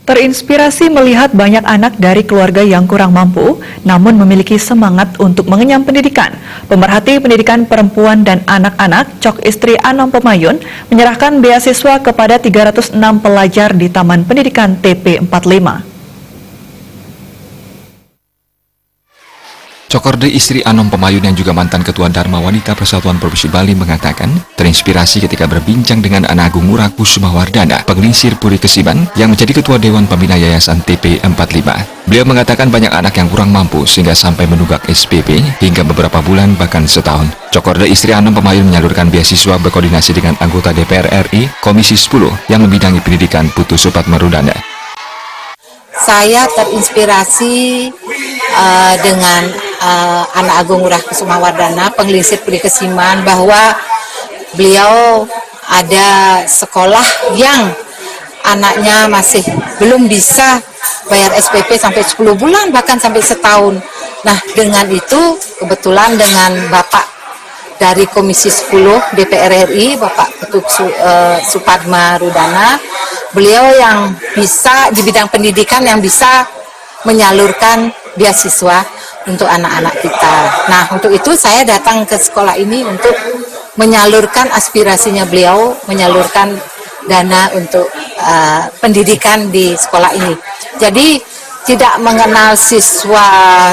Terinspirasi melihat banyak anak dari keluarga yang kurang mampu, namun memiliki semangat untuk mengenyam pendidikan. Pemerhati pendidikan perempuan dan anak-anak, Cok Istri Anom Pemayun, menyerahkan beasiswa kepada 306 pelajar di Taman Pendidikan TP 45. Cokorde Istri Anom Pemayun yang juga mantan Ketua Dharma Wanita Persatuan Provinsi Bali mengatakan terinspirasi ketika berbincang dengan Anak Agung Ngurah Kusumawardana, penglingsir Puri Kesiban yang menjadi Ketua Dewan Pembina Yayasan TP 45. Beliau mengatakan banyak anak yang kurang mampu sehingga sampai menunggak SPP hingga beberapa bulan bahkan setahun. Cokorde Istri Anom Pemayun menyalurkan beasiswa berkoordinasi dengan anggota DPR RI Komisi 10 yang membidangi pendidikan Putu Supatmarudana. Saya terinspirasi dengan Anak Agung Ngurah Kusumawardana, penglingsir Puri Kesiban, bahwa beliau ada sekolah yang anaknya masih belum bisa bayar SPP sampai 10 bulan, bahkan sampai setahun. Nah, dengan itu kebetulan dengan Bapak dari Komisi 10 DPR RI, Bapak Putu Supatmarudana, beliau yang bisa di bidang pendidikan yang bisa menyalurkan beasiswa untuk anak-anak kita. Nah, untuk itu saya datang ke sekolah ini untuk menyalurkan aspirasinya beliau, menyalurkan dana untuk pendidikan di sekolah ini. Jadi tidak mengenal siswa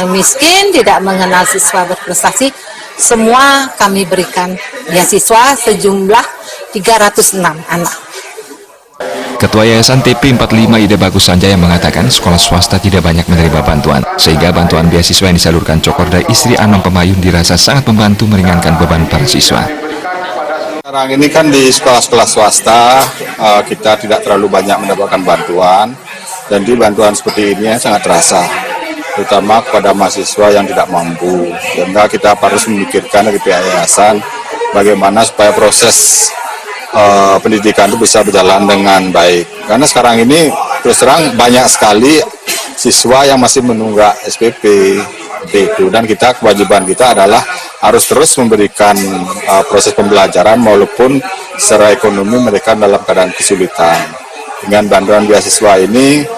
miskin, tidak mengenal siswa berprestasi, semua kami berikan beasiswa sejumlah 306 anak. Ketua Yayasan TP 45 Ide Bagus Sanjaya mengatakan sekolah swasta tidak banyak menerima bantuan, sehingga bantuan beasiswa yang disalurkan Cokorde Istri Anom Pemayun dirasa sangat membantu meringankan beban para siswa. Sekarang ini kan di sekolah-sekolah swasta kita tidak terlalu banyak mendapatkan bantuan, dan di bantuan seperti ini sangat terasa, terutama kepada mahasiswa yang tidak mampu. Sehingga kita harus memikirkan dari pihak yayasan bagaimana supaya proses pendidikan itu bisa berjalan dengan baik. Karena sekarang ini terus terang banyak sekali siswa yang masih menunggak SPP itu, dan kewajiban kita adalah harus terus memberikan proses pembelajaran walaupun secara ekonomi mereka dalam keadaan kesulitan. Dengan bantuan beasiswa ini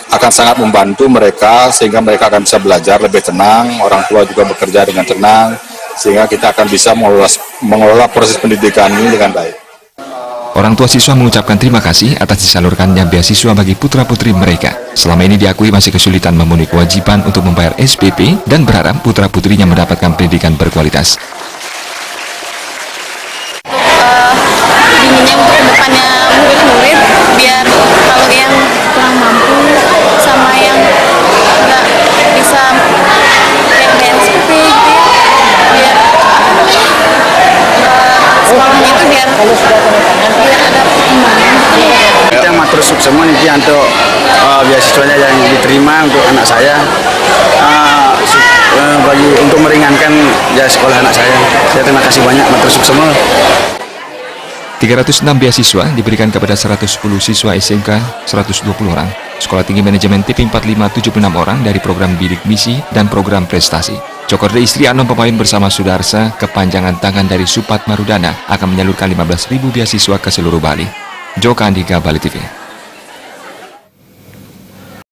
akan sangat membantu mereka sehingga mereka akan bisa belajar lebih tenang, orang tua juga bekerja dengan tenang, sehingga kita akan bisa mengelola proses pendidikan ini dengan baik. Orang tua siswa mengucapkan terima kasih atas disalurkannya beasiswa bagi putra-putri mereka. Selama ini diakui masih kesulitan memenuhi kewajiban untuk membayar SPP dan berharap putra-putrinya mendapatkan pendidikan berkualitas. Inginnya untuk kedepannya murid-murid biar kalau yang kurang mampu sama yang nggak bisa bayar SPP gitu ya, biar sekolahnya itu biar ada perkembangan. Kita matur semua nih untuk beasiswanya yang diterima untuk anak saya, untuk meringankan sekolah anak saya. Saya terima kasih banyak, matur semua. 306 beasiswa diberikan kepada 110 siswa SMK, 120 orang, Sekolah Tinggi Manajemen TP 45 76 orang dari program Bidik Misi dan program Prestasi. Cokorde Istri Anom Pemayun bersama Sudarsa, kepanjangan tangan dari Supatmarudana, akan menyalurkan 15.000 beasiswa ke seluruh Bali. Joka Andika, Bali TV.